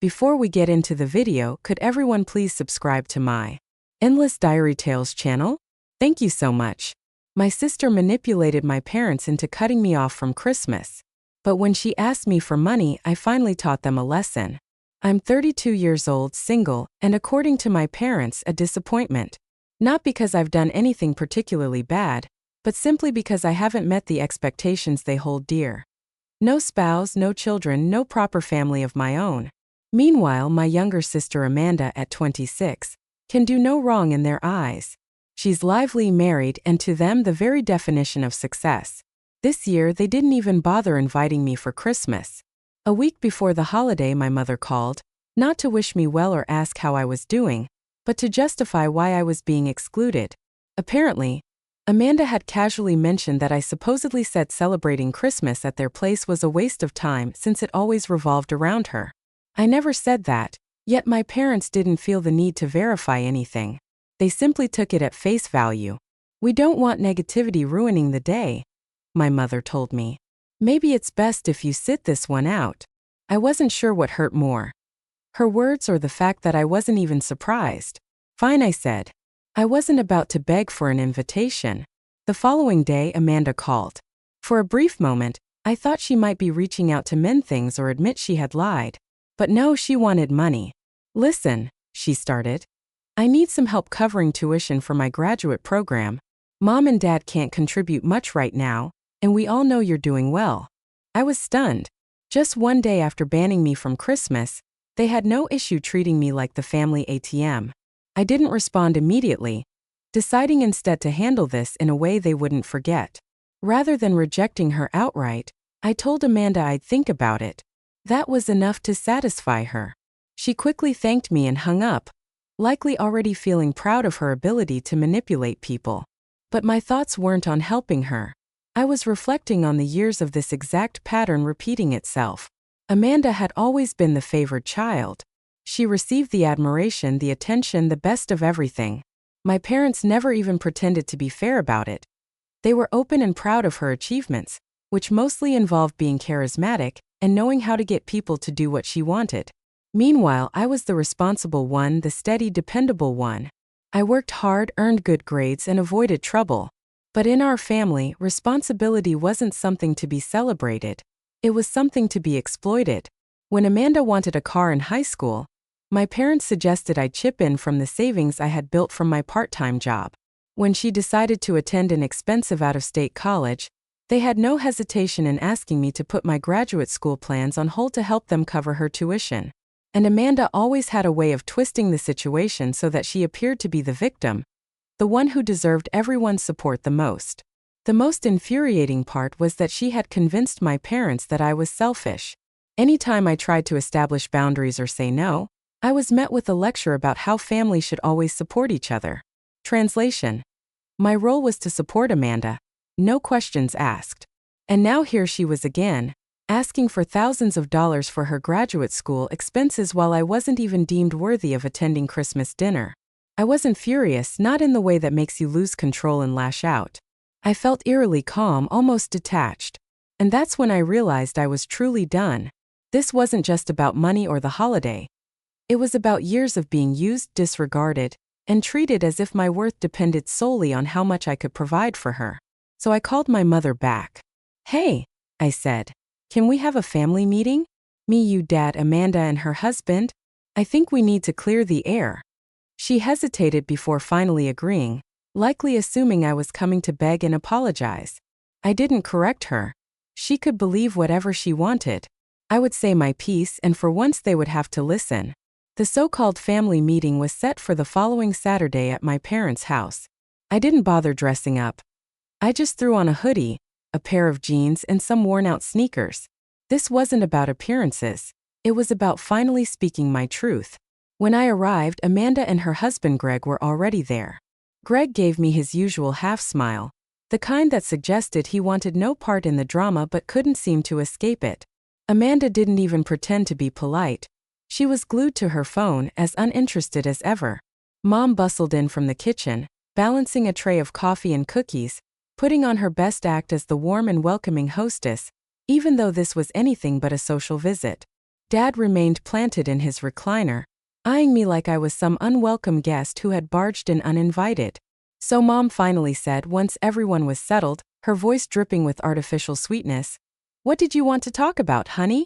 Before we get into the video, could everyone please subscribe to my Endless Diary Tales channel? Thank you so much. My sister manipulated my parents into cutting me off from Christmas. But when she asked me for money, I finally taught them a lesson. I'm 32 years old, single, and according to my parents, a disappointment. Not because I've done anything particularly bad, but simply because I haven't met the expectations they hold dear. No spouse, no children, no proper family of my own. Meanwhile, my younger sister Amanda, at 26, can do no wrong in their eyes. She's lively, married, and to them the very definition of success. This year, they didn't even bother inviting me for Christmas. A week before the holiday, my mother called, not to wish me well or ask how I was doing, but to justify why I was being excluded. Apparently, Amanda had casually mentioned that I supposedly said celebrating Christmas at their place was a waste of time since it always revolved around her. I never said that, yet my parents didn't feel the need to verify anything. They simply took it at face value. We don't want negativity ruining the day, my mother told me. Maybe it's best if you sit this one out. I wasn't sure what hurt more, her words or the fact that I wasn't even surprised. Fine, I said. I wasn't about to beg for an invitation. The following day, Amanda called. For a brief moment, I thought she might be reaching out to mend things or admit she had lied. But no, she wanted money. Listen, she started. I need some help covering tuition for my graduate program. Mom and Dad can't contribute much right now, and we all know you're doing well. I was stunned. Just one day after banning me from Christmas, they had no issue treating me like the family ATM. I didn't respond immediately, deciding instead to handle this in a way they wouldn't forget. Rather than rejecting her outright, I told Amanda I'd think about it. That was enough to satisfy her. She quickly thanked me and hung up, likely already feeling proud of her ability to manipulate people. But my thoughts weren't on helping her. I was reflecting on the years of this exact pattern repeating itself. Amanda had always been the favored child. She received the admiration, the attention, the best of everything. My parents never even pretended to be fair about it. They were open and proud of her achievements, which mostly involved being charismatic and knowing how to get people to do what she wanted. Meanwhile, I was the responsible one, the steady, dependable one. I worked hard, earned good grades, and avoided trouble. But in our family, responsibility wasn't something to be celebrated. It was something to be exploited. When Amanda wanted a car in high school, my parents suggested I chip in from the savings I had built from my part-time job. When she decided to attend an expensive out-of-state college, they had no hesitation in asking me to put my graduate school plans on hold to help them cover her tuition. And Amanda always had a way of twisting the situation so that she appeared to be the victim, the one who deserved everyone's support the most. The most infuriating part was that she had convinced my parents that I was selfish. Anytime I tried to establish boundaries or say no, I was met with a lecture about how family should always support each other. Translation: my role was to support Amanda, no questions asked. And now here she was again, asking for thousands of dollars for her graduate school expenses while I wasn't even deemed worthy of attending Christmas dinner. I wasn't furious, not in the way that makes you lose control and lash out. I felt eerily calm, almost detached. And that's when I realized I was truly done. This wasn't just about money or the holiday. It was about years of being used, disregarded, and treated as if my worth depended solely on how much I could provide for her. So I called my mother back. Hey, I said, can we have a family meeting? Me, you, Dad, Amanda, and her husband? I think we need to clear the air. She hesitated before finally agreeing, likely assuming I was coming to beg and apologize. I didn't correct her. She could believe whatever she wanted. I would say my piece, and for once they would have to listen. The so-called family meeting was set for the following Saturday at my parents' house. I didn't bother dressing up. I just threw on a hoodie, a pair of jeans, and some worn-out sneakers. This wasn't about appearances. It was about finally speaking my truth. When I arrived, Amanda and her husband Greg were already there. Greg gave me his usual half-smile, the kind that suggested he wanted no part in the drama but couldn't seem to escape it. Amanda didn't even pretend to be polite. She was glued to her phone, as uninterested as ever. Mom bustled in from the kitchen, balancing a tray of coffee and cookies, putting on her best act as the warm and welcoming hostess, even though this was anything but a social visit. Dad remained planted in his recliner, eyeing me like I was some unwelcome guest who had barged in uninvited. So Mom finally said once everyone was settled, her voice dripping with artificial sweetness, "What did you want to talk about, honey?"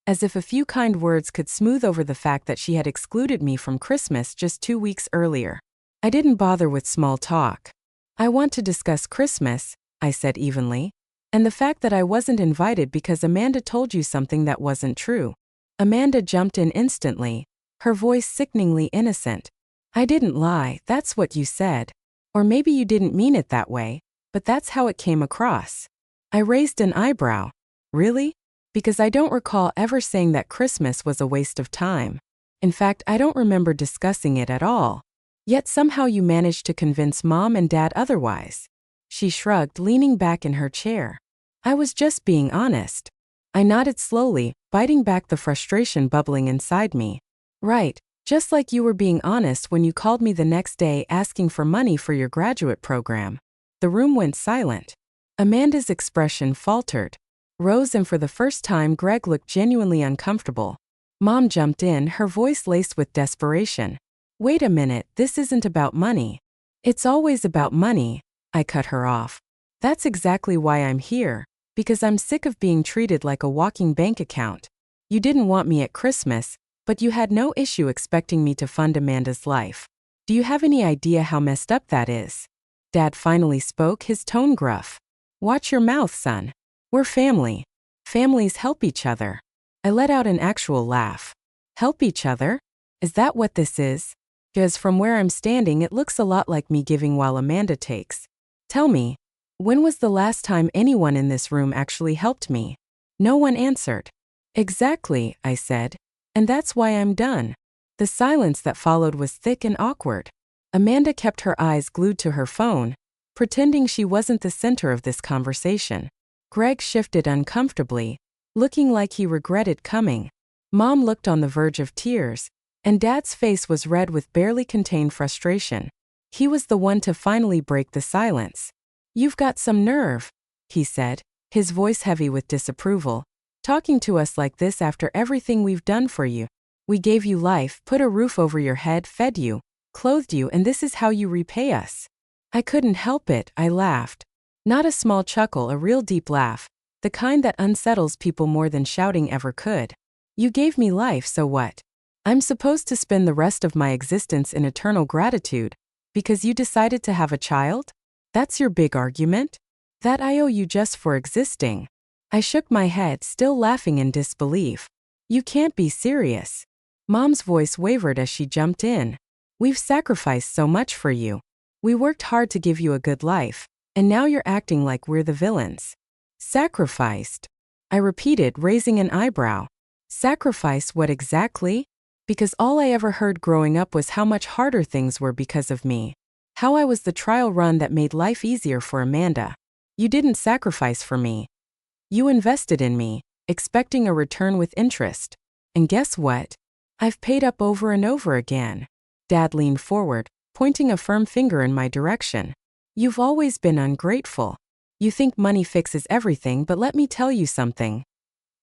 As if a few kind words could smooth over the fact that she had excluded me from Christmas just 2 weeks earlier. I didn't bother with small talk. "I want to discuss Christmas," I said evenly, "and the fact that I wasn't invited because Amanda told you something that wasn't true." Amanda jumped in instantly, her voice sickeningly innocent. "I didn't lie, that's what you said. Or maybe you didn't mean it that way, but that's how it came across." I raised an eyebrow. "Really? Because I don't recall ever saying that Christmas was a waste of time. In fact, I don't remember discussing it at all. Yet somehow you managed to convince Mom and Dad otherwise." She shrugged, leaning back in her chair. "I was just being honest." I nodded slowly, biting back the frustration bubbling inside me. "Right, just like you were being honest when you called me the next day asking for money for your graduate program." The room went silent. Amanda's expression faltered, rose, and for the first time Greg looked genuinely uncomfortable. Mom jumped in, her voice laced with desperation. "Wait a minute, this isn't about money." "It's always about money," I cut her off. "That's exactly why I'm here, because I'm sick of being treated like a walking bank account. You didn't want me at Christmas, but you had no issue expecting me to fund Amanda's life. Do you have any idea how messed up that is?" Dad finally spoke, his tone gruff. "Watch your mouth, son. We're family. Families help each other." I let out an actual laugh. "Help each other? Is that what this is? Because from where I'm standing it looks a lot like me giving while Amanda takes. Tell me, when was the last time anyone in this room actually helped me?" No one answered. "Exactly," I said. "And that's why I'm done." The silence that followed was thick and awkward. Amanda kept her eyes glued to her phone, pretending she wasn't the center of this conversation. Greg shifted uncomfortably, looking like he regretted coming. Mom looked on the verge of tears, and Dad's face was red with barely contained frustration. He was the one to finally break the silence. "You've got some nerve," he said, his voice heavy with disapproval. "Talking to us like this after everything we've done for you. We gave you life, put a roof over your head, fed you, clothed you, and this is how you repay us." I couldn't help it, I laughed. Not a small chuckle, a real deep laugh, the kind that unsettles people more than shouting ever could. "You gave me life, so what? I'm supposed to spend the rest of my existence in eternal gratitude because you decided to have a child? That's your big argument? That I owe you just for existing?" I shook my head, still laughing in disbelief. "You can't be serious." Mom's voice wavered as she jumped in. "We've sacrificed so much for you. We worked hard to give you a good life, and now you're acting like we're the villains." "Sacrificed?" I repeated, raising an eyebrow. "Sacrifice what exactly?" Because all I ever heard growing up was how much harder things were because of me. How I was the trial run that made life easier for Amanda. "You didn't sacrifice for me. You invested in me, expecting a return with interest. And guess what? I've paid up over and over again." Dad leaned forward, pointing a firm finger in my direction. "You've always been ungrateful. You think money fixes everything, but let me tell you something.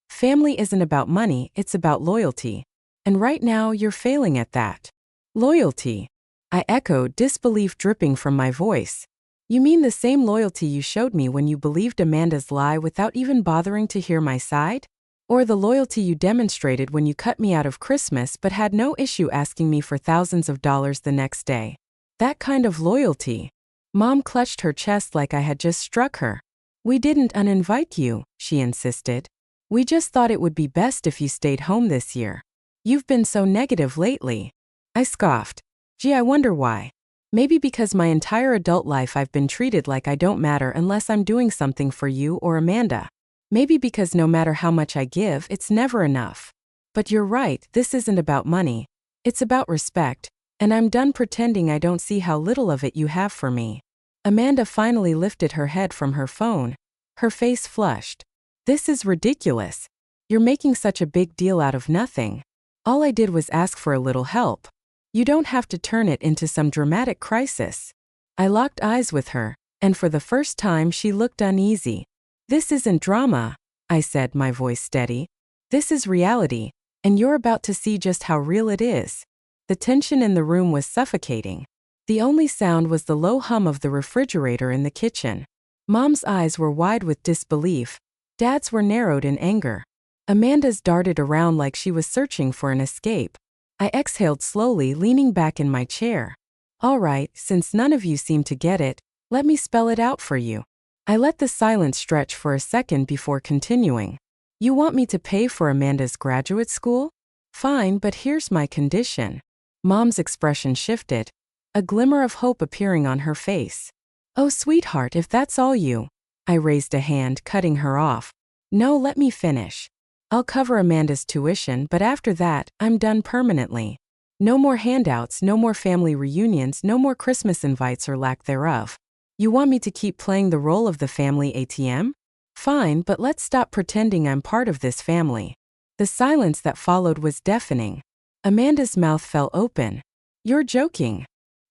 Family isn't about money, it's about loyalty. And right now, you're failing at that." "Loyalty?" I echoed, disbelief dripping from my voice. "You mean the same loyalty you showed me when you believed Amanda's lie without even bothering to hear my side? Or the loyalty you demonstrated when you cut me out of Christmas but had no issue asking me for thousands of dollars the next day? That kind of loyalty." Mom clutched her chest like I had just struck her. "We didn't uninvite you," she insisted. "We just thought it would be best if you stayed home this year. You've been so negative lately." I scoffed. "Gee, I wonder why. Maybe because my entire adult life I've been treated like I don't matter unless I'm doing something for you or Amanda. Maybe because no matter how much I give, it's never enough. But you're right, this isn't about money. It's about respect, and I'm done pretending I don't see how little of it you have for me." Amanda finally lifted her head from her phone. Her face flushed. "This is ridiculous. You're making such a big deal out of nothing. All I did was ask for a little help. You don't have to turn it into some dramatic crisis." I locked eyes with her, and for the first time she looked uneasy. "This isn't drama," I said, my voice steady. "This is reality. And you're about to see just how real it is. The tension in the room was suffocating. The only sound was the low hum of the refrigerator in the kitchen. Mom's eyes were wide with disbelief. Dad's were narrowed in anger. Amanda's darted around like she was searching for an escape. I exhaled slowly, leaning back in my chair. All right, since none of you seem to get it, let me spell it out for you. I let the silence stretch for a second before continuing. You want me to pay for Amanda's graduate school? Fine, but here's my condition. Mom's expression shifted, a glimmer of hope appearing on her face. Oh, sweetheart, if that's all you. I raised a hand, cutting her off. No, let me finish. I'll cover Amanda's tuition, but after that, I'm done permanently. No more handouts, no more family reunions, no more Christmas invites or lack thereof. You want me to keep playing the role of the family ATM? Fine, but let's stop pretending I'm part of this family. The silence that followed was deafening. Amanda's mouth fell open. You're joking.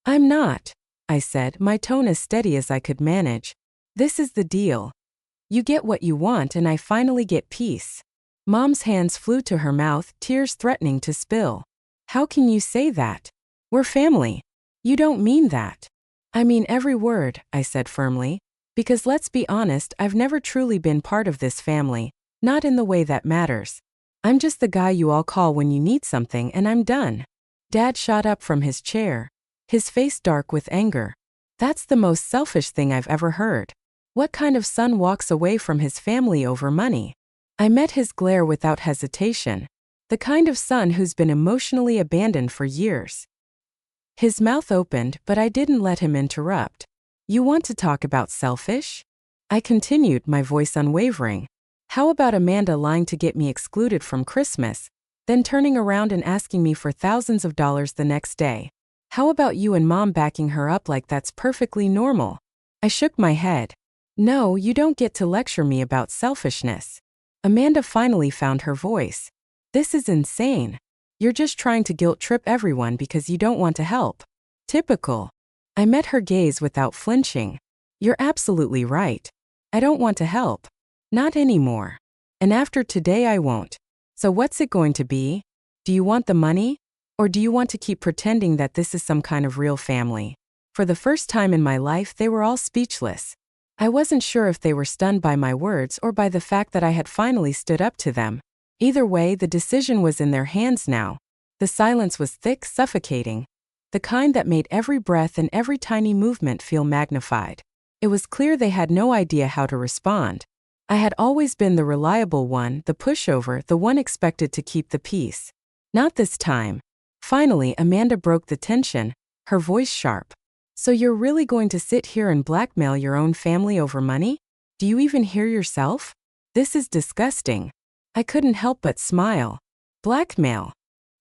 I'm not, I said, my tone as steady as I could manage. This is the deal. You get what you want and I finally get peace. Mom's hands flew to her mouth, tears threatening to spill. How can you say that? We're family. You don't mean that. I mean every word, I said firmly. Because let's be honest, I've never truly been part of this family, not in the way that matters. I'm just the guy you all call when you need something and I'm done. Dad shot up from his chair, his face dark with anger. That's the most selfish thing I've ever heard. What kind of son walks away from his family over money? I met his glare without hesitation. The kind of son who's been emotionally abandoned for years. His mouth opened, but I didn't let him interrupt. You want to talk about selfish? I continued, my voice unwavering. How about Amanda lying to get me excluded from Christmas, then turning around and asking me for thousands of dollars the next day? How about you and Mom backing her up like that's perfectly normal? I shook my head. No, you don't get to lecture me about selfishness. Amanda finally found her voice. This is insane. You're just trying to guilt trip everyone because you don't want to help. Typical. I met her gaze without flinching. You're absolutely right. I don't want to help. Not anymore. And after today I won't. So what's it going to be? Do you want the money? Or do you want to keep pretending that this is some kind of real family? For the first time in my life, they were all speechless. I wasn't sure if they were stunned by my words or by the fact that I had finally stood up to them. Either way, the decision was in their hands now. The silence was thick, suffocating. The kind that made every breath and every tiny movement feel magnified. It was clear they had no idea how to respond. I had always been the reliable one, the pushover, the one expected to keep the peace. Not this time. Finally, Amanda broke the tension, her voice sharp. So you're really going to sit here and blackmail your own family over money? Do you even hear yourself? This is disgusting. I couldn't help but smile. Blackmail.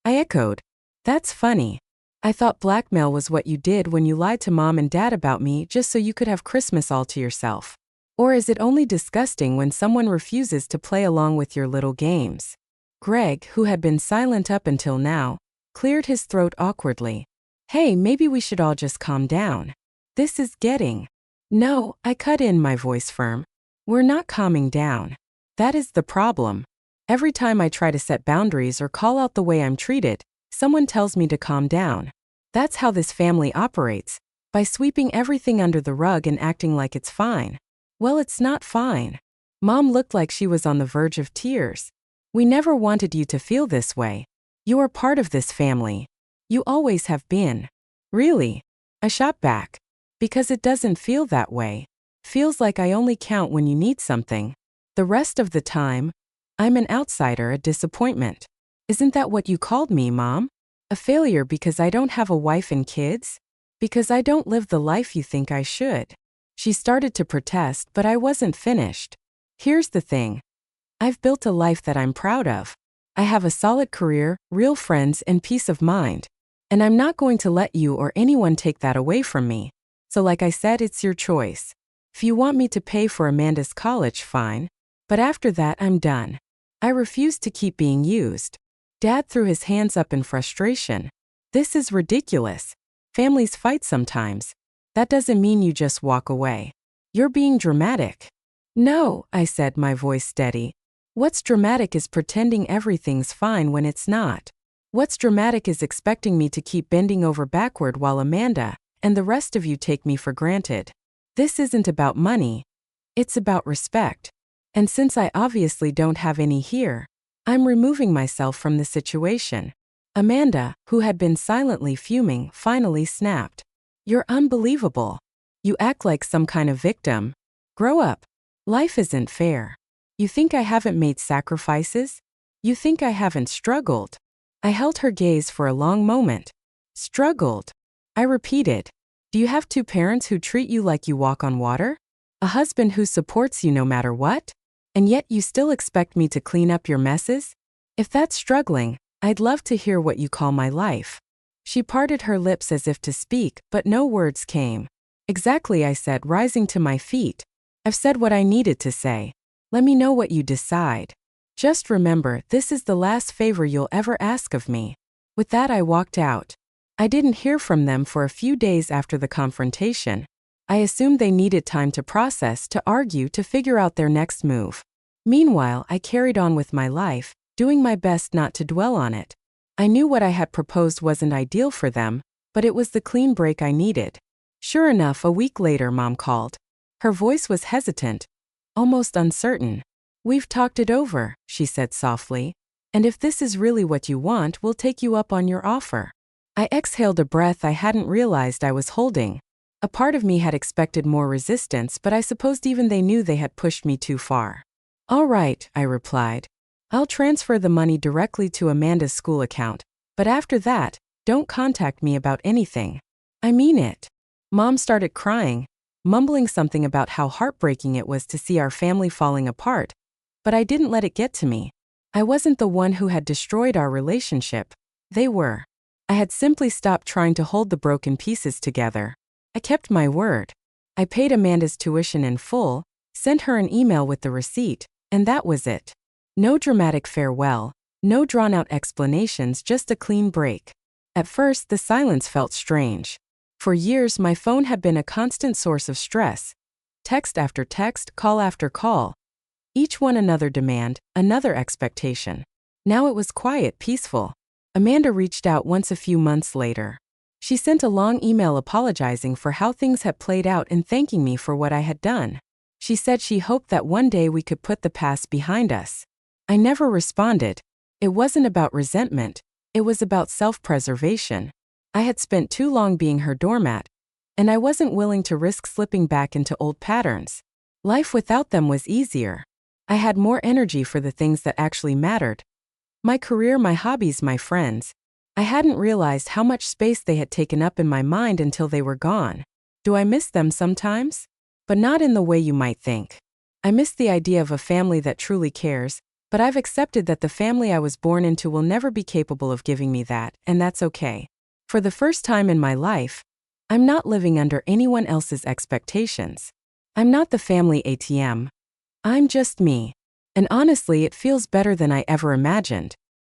I echoed. That's funny. I thought blackmail was what you did when you lied to Mom and Dad about me just so you could have Christmas all to yourself. Or is it only disgusting when someone refuses to play along with your little games? Greg, who had been silent up until now, cleared his throat awkwardly. Hey, maybe we should all just calm down. This is getting. No, I cut in, my voice firm. We're not calming down. That is the problem. Every time I try to set boundaries or call out the way I'm treated, someone tells me to calm down. That's how this family operates, by sweeping everything under the rug and acting like it's fine. Well, it's not fine. Mom looked like she was on the verge of tears. We never wanted you to feel this way. You are part of this family. You always have been. Really? I shot back. Because it doesn't feel that way. Feels like I only count when you need something. The rest of the time, I'm an outsider, a disappointment. Isn't that what you called me, Mom? A failure because I don't have a wife and kids? Because I don't live the life you think I should. She started to protest, but I wasn't finished. Here's the thing. I've built a life that I'm proud of. I have a solid career, real friends, and peace of mind. And I'm not going to let you or anyone take that away from me. So like I said, it's your choice. If you want me to pay for Amanda's college, fine. But after that, I'm done. I refuse to keep being used. Dad threw his hands up in frustration. This is ridiculous. Families fight sometimes. That doesn't mean you just walk away. You're being dramatic. No, I said, my voice steady. What's dramatic is pretending everything's fine when it's not. What's dramatic is expecting me to keep bending over backward while Amanda and the rest of you take me for granted. This isn't about money. It's about respect. And since I obviously don't have any here, I'm removing myself from the situation. Amanda, who had been silently fuming, finally snapped. You're unbelievable. You act like some kind of victim. Grow up. Life isn't fair. You think I haven't made sacrifices? You think I haven't struggled? I held her gaze for a long moment. Struggled? I repeated. Do you have two parents who treat you like you walk on water? A husband who supports you no matter what? And yet you still expect me to clean up your messes? If that's struggling, I'd love to hear what you call my life. She parted her lips as if to speak, but no words came. Exactly, I said, rising to my feet. I've said what I needed to say. Let me know what you decide. Just remember, this is the last favor you'll ever ask of me. With that, I walked out. I didn't hear from them for a few days after the confrontation. I assumed they needed time to process, to argue, to figure out their next move. Meanwhile, I carried on with my life, doing my best not to dwell on it. I knew what I had proposed wasn't ideal for them, but it was the clean break I needed. Sure enough, a week later, Mom called. Her voice was hesitant, almost uncertain. We've talked it over, she said softly. And if this is really what you want, we'll take you up on your offer. I exhaled a breath I hadn't realized I was holding. A part of me had expected more resistance, but I supposed even they knew they had pushed me too far. All right, I replied. I'll transfer the money directly to Amanda's school account, but after that, don't contact me about anything. I mean it. Mom started crying, mumbling something about how heartbreaking it was to see our family falling apart, but I didn't let it get to me. I wasn't the one who had destroyed our relationship. They were. I had simply stopped trying to hold the broken pieces together. I kept my word. I paid Amanda's tuition in full, sent her an email with the receipt, and that was it. No dramatic farewell, no drawn-out explanations, just a clean break. At first, the silence felt strange. For years, my phone had been a constant source of stress. Text after text, call after call. Each one another demand, another expectation. Now it was quiet, peaceful. Amanda reached out once a few months later. She sent a long email apologizing for how things had played out and thanking me for what I had done. She said she hoped that one day we could put the past behind us. I never responded. It wasn't about resentment. It was about self-preservation. I had spent too long being her doormat, and I wasn't willing to risk slipping back into old patterns. Life without them was easier. I had more energy for the things that actually mattered. My career, my hobbies, my friends. I hadn't realized how much space they had taken up in my mind until they were gone. Do I miss them sometimes? But not in the way you might think. I miss the idea of a family that truly cares, but I've accepted that the family I was born into will never be capable of giving me that, and that's okay. For the first time in my life, I'm not living under anyone else's expectations. I'm not the family ATM. I'm just me. And honestly, it feels better than I ever imagined.